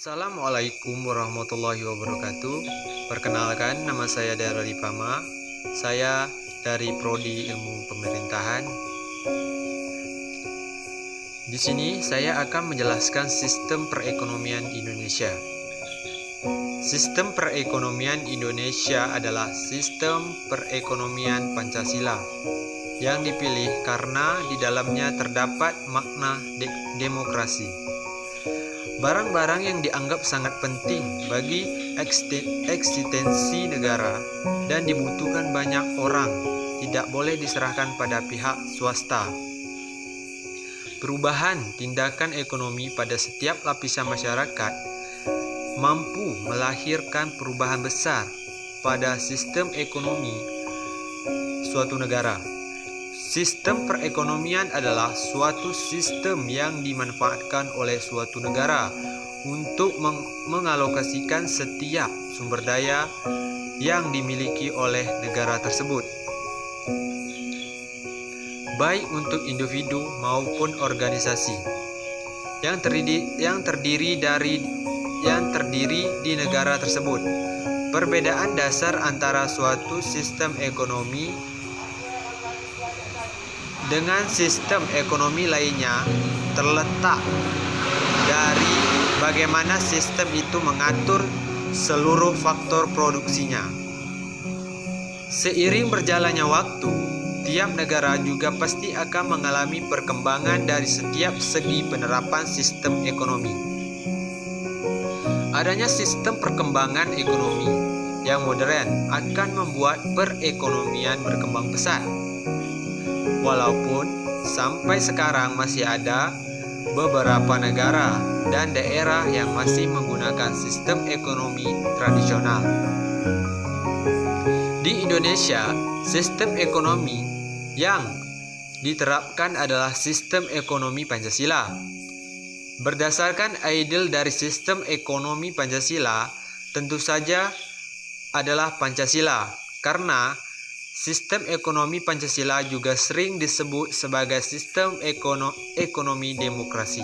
Assalamualaikum warahmatullahi wabarakatuh. Perkenalkan, nama saya Darali Pama. Saya dari Prodi Ilmu Pemerintahan. Di sini saya akan menjelaskan sistem perekonomian Indonesia. Sistem perekonomian Indonesia adalah sistem perekonomian Pancasila yang dipilih karena di dalamnya terdapat makna demokrasi. Barang-barang yang dianggap sangat penting bagi eksistensi negara dan dibutuhkan banyak orang tidak boleh diserahkan pada pihak swasta. Perubahan tindakan ekonomi pada setiap lapisan masyarakat mampu melahirkan perubahan besar pada sistem ekonomi suatu negara. Sistem perekonomian adalah suatu sistem yang dimanfaatkan oleh suatu negara untuk mengalokasikan setiap sumber daya yang dimiliki oleh negara tersebut, baik untuk individu maupun organisasi yang terdiri di negara tersebut. Perbedaan dasar antara suatu sistem ekonomi dengan sistem ekonomi lainnya terletak dari bagaimana sistem itu mengatur seluruh faktor produksinya. Seiring berjalannya waktu, tiap negara juga pasti akan mengalami perkembangan dari setiap segi penerapan sistem ekonomi. Adanya sistem perkembangan ekonomi yang modern akan membuat perekonomian berkembang pesat. Walaupun sampai sekarang masih ada beberapa negara dan daerah yang masih menggunakan sistem ekonomi tradisional. Di Indonesia, sistem ekonomi yang diterapkan adalah sistem ekonomi Pancasila. Berdasarkan ideal dari sistem ekonomi Pancasila, tentu saja adalah Pancasila, karena sistem ekonomi Pancasila juga sering disebut sebagai sistem ekonomi demokrasi.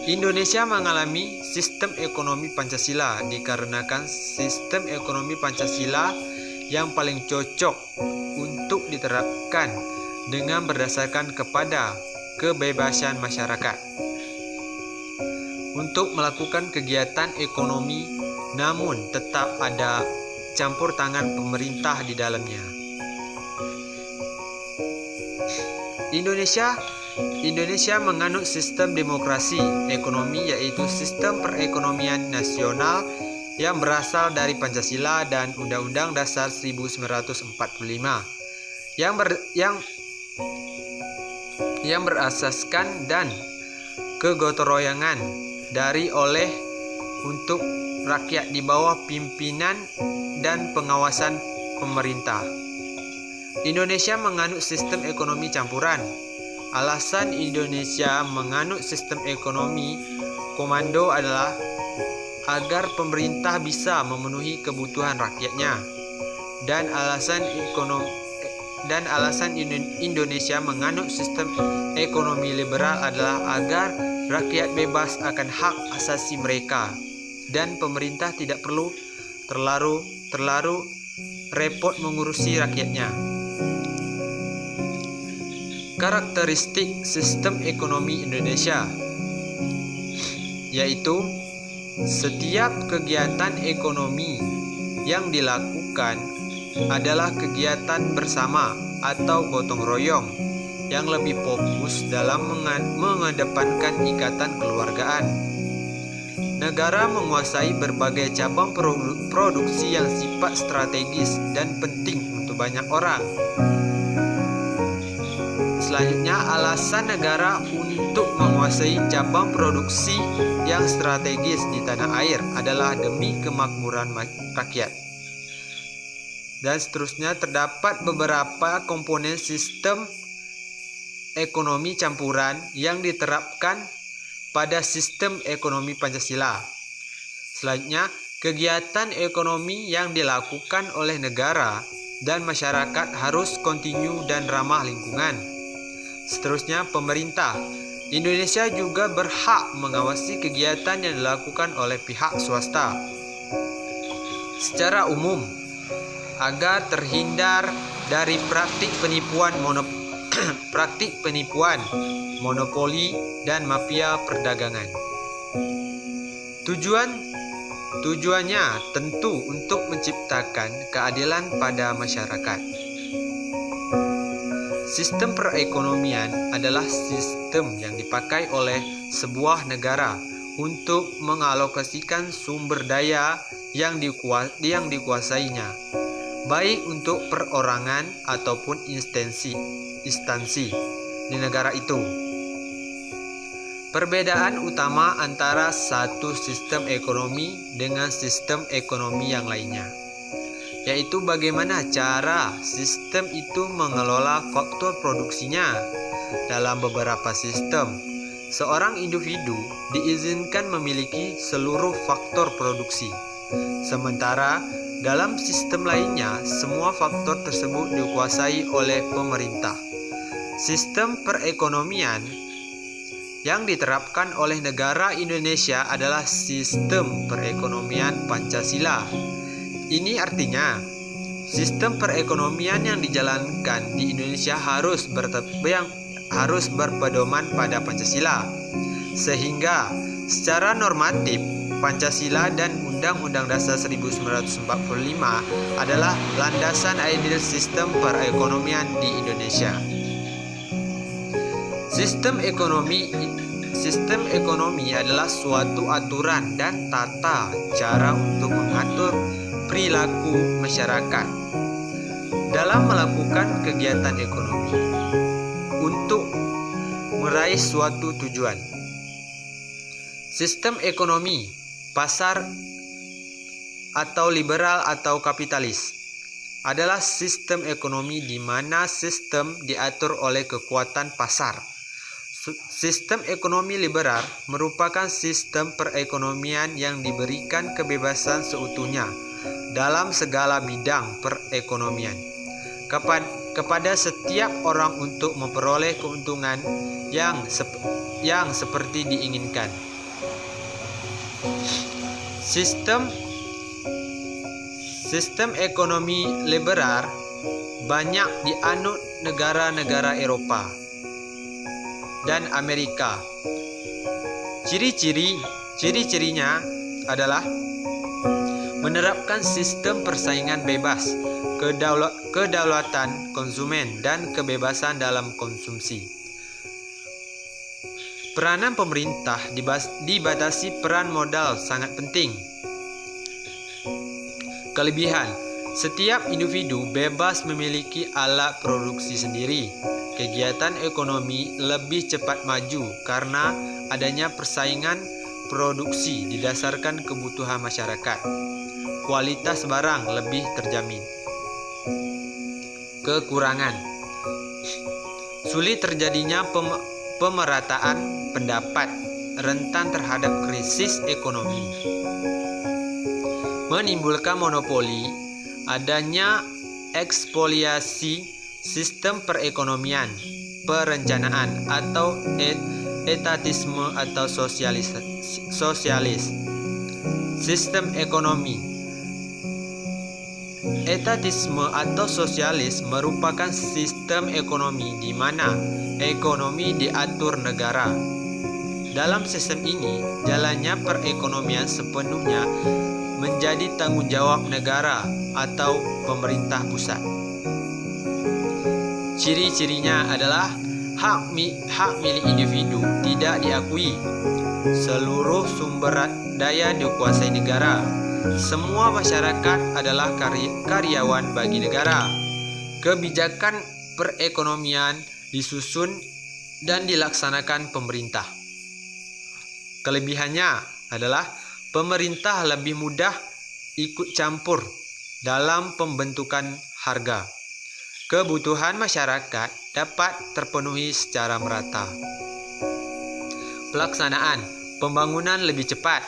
Indonesia mengalami sistem ekonomi Pancasila dikarenakan sistem ekonomi Pancasila yang paling cocok untuk diterapkan dengan berdasarkan kepada kebebasan masyarakat untuk melakukan kegiatan ekonomi, namun tetap ada campur tangan pemerintah di dalamnya. Indonesia menganut sistem demokrasi ekonomi, yaitu sistem perekonomian nasional yang berasal dari Pancasila dan Undang-Undang Dasar 1945 yang berasaskan dan kegotong-royongan oleh untuk rakyat di bawah pimpinan dan pengawasan pemerintah. Indonesia menganut sistem ekonomi campuran. Alasan Indonesia menganut sistem ekonomi komando adalah agar pemerintah bisa memenuhi kebutuhan rakyatnya. Dan alasan Indonesia menganut sistem ekonomi liberal adalah agar rakyat bebas akan hak asasi mereka dan pemerintah tidak perlu terlalu repot mengurusi rakyatnya. Karakteristik sistem ekonomi Indonesia yaitu setiap kegiatan ekonomi yang dilakukan adalah kegiatan bersama atau gotong royong yang lebih fokus dalam mengedepankan ikatan keluargaan. Negara menguasai berbagai cabang produksi yang sifat strategis dan penting untuk banyak orang. Selanjutnya, alasan negara untuk menguasai cabang produksi yang strategis di tanah air adalah demi kemakmuran rakyat. Dan seterusnya, terdapat beberapa komponen sistem ekonomi campuran yang diterapkan pada sistem ekonomi Pancasila. Selanjutnya, kegiatan ekonomi yang dilakukan oleh negara dan masyarakat harus kontinu dan ramah lingkungan. Seterusnya, pemerintah Indonesia juga berhak mengawasi kegiatan yang dilakukan oleh pihak swasta secara umum agar terhindar dari praktik penipuan, monopoli, dan mafia perdagangan. Tujuannya tentu untuk menciptakan keadilan pada masyarakat. Sistem perekonomian adalah sistem yang dipakai oleh sebuah negara untuk mengalokasikan sumber daya yang dikuasainya, baik untuk perorangan ataupun instansi di negara itu. Perbedaan utama antara satu sistem ekonomi dengan sistem ekonomi yang lainnya, yaitu bagaimana cara sistem itu mengelola faktor produksinya. Dalam beberapa sistem, seorang individu diizinkan memiliki seluruh faktor produksi, sementara dalam sistem lainnya semua faktor tersebut dikuasai oleh pemerintah. Sistem perekonomian yang diterapkan oleh negara Indonesia adalah sistem perekonomian Pancasila. Ini artinya, sistem perekonomian yang dijalankan di Indonesia harus berpedoman pada Pancasila, sehingga secara normatif Pancasila dan Undang-Undang Dasar 1945 adalah landasan ideal sistem perekonomian di Indonesia. Sistem ekonomi adalah suatu aturan dan tata cara untuk mengatur perilaku masyarakat dalam melakukan kegiatan ekonomi untuk meraih suatu tujuan. Sistem ekonomi pasar atau liberal atau kapitalis adalah sistem ekonomi di mana sistem diatur oleh kekuatan pasar. Sistem ekonomi liberal merupakan sistem perekonomian yang diberikan kebebasan seutuhnya dalam segala bidang perekonomian kepada setiap orang untuk memperoleh keuntungan yang seperti diinginkan. Sistem ekonomi liberal banyak dianut negara-negara Eropa dan Amerika. Ciri-cirinya adalah menerapkan sistem persaingan bebas, kedaulatan konsumen, dan kebebasan dalam konsumsi. Peranan pemerintah dibatasi, peran modal sangat penting. Kelebihan: setiap individu bebas memiliki alat produksi sendiri. Kegiatan ekonomi lebih cepat maju karena adanya persaingan produksi didasarkan kebutuhan masyarakat. Kualitas barang lebih terjamin. Kekurangan: sulit terjadinya pemerataan pendapat, rentan terhadap krisis ekonomi, menimbulkan monopoli, adanya ekspoliasi sistem perekonomian, perencanaan atau etatisme atau sosialis. Sistem ekonomi etatisme atau sosialis merupakan sistem ekonomi di mana ekonomi diatur negara. Dalam sistem ini, jalannya perekonomian sepenuhnya menjadi tanggung jawab negara atau pemerintah pusat. Ciri-cirinya adalah hak milik individu tidak diakui. Seluruh sumber daya dikuasai negara. Semua masyarakat adalah karyawan bagi negara. Kebijakan perekonomian disusun dan dilaksanakan pemerintah. Kelebihannya adalah pemerintah lebih mudah ikut campur dalam pembentukan harga. Kebutuhan masyarakat dapat terpenuhi secara merata. Pelaksanaan pembangunan lebih cepat.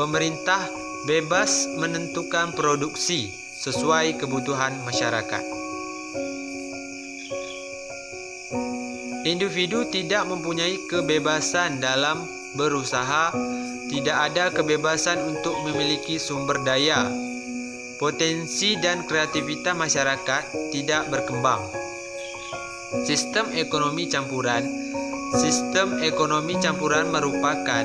Pemerintah bebas menentukan produksi sesuai kebutuhan masyarakat. Individu tidak mempunyai kebebasan dalam berusaha, tidak ada kebebasan untuk memiliki sumber daya. Potensi dan kreativitas masyarakat tidak berkembang. Sistem ekonomi campuran. Sistem ekonomi campuran merupakan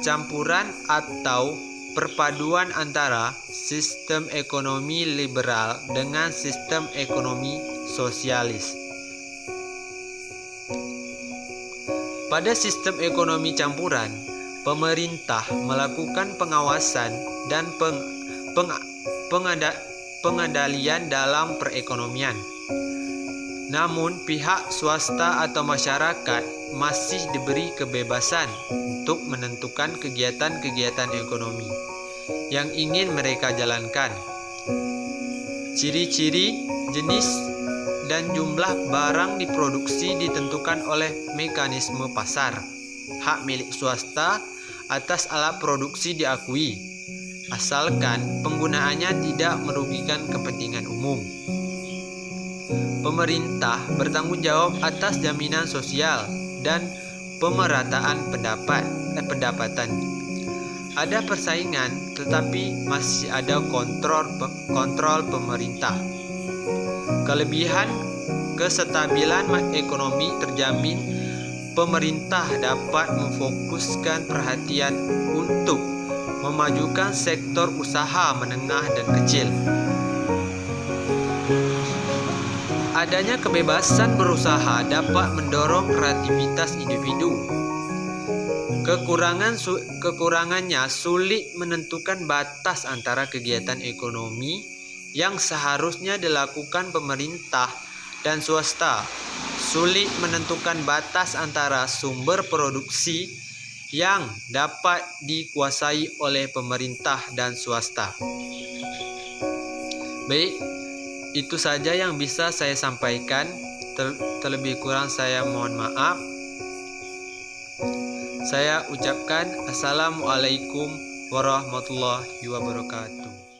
campuran atau perpaduan antara sistem ekonomi liberal dengan sistem ekonomi sosialis. Pada sistem ekonomi campuran, pemerintah melakukan pengawasan dan pengendalian dalam perekonomian. Namun, pihak swasta atau masyarakat masih diberi kebebasan untuk menentukan kegiatan-kegiatan ekonomi yang ingin mereka jalankan. Ciri-ciri, jenis, dan jumlah barang diproduksi ditentukan oleh mekanisme pasar. Hak milik swasta atas alat produksi diakui, asalkan penggunaannya tidak merugikan kepentingan umum. Pemerintah bertanggung jawab atas jaminan sosial dan pemerataan pendapatan. Ada persaingan, tetapi masih ada kontrol pemerintah. Kelebihan kestabilan ekonomi terjamin. Pemerintah dapat memfokuskan perhatian untuk memajukan sektor usaha menengah dan kecil. Adanya kebebasan berusaha dapat mendorong kreativitas individu. Kekurangannya sulit menentukan batas antara kegiatan ekonomi yang seharusnya dilakukan pemerintah dan swasta. Sulit menentukan batas antara sumber produksi yang dapat dikuasai oleh pemerintah dan swasta. Baik, itu saja yang bisa saya sampaikan. Terlebih kurang saya mohon maaf. Saya ucapkan Assalamualaikum warahmatullahi wabarakatuh.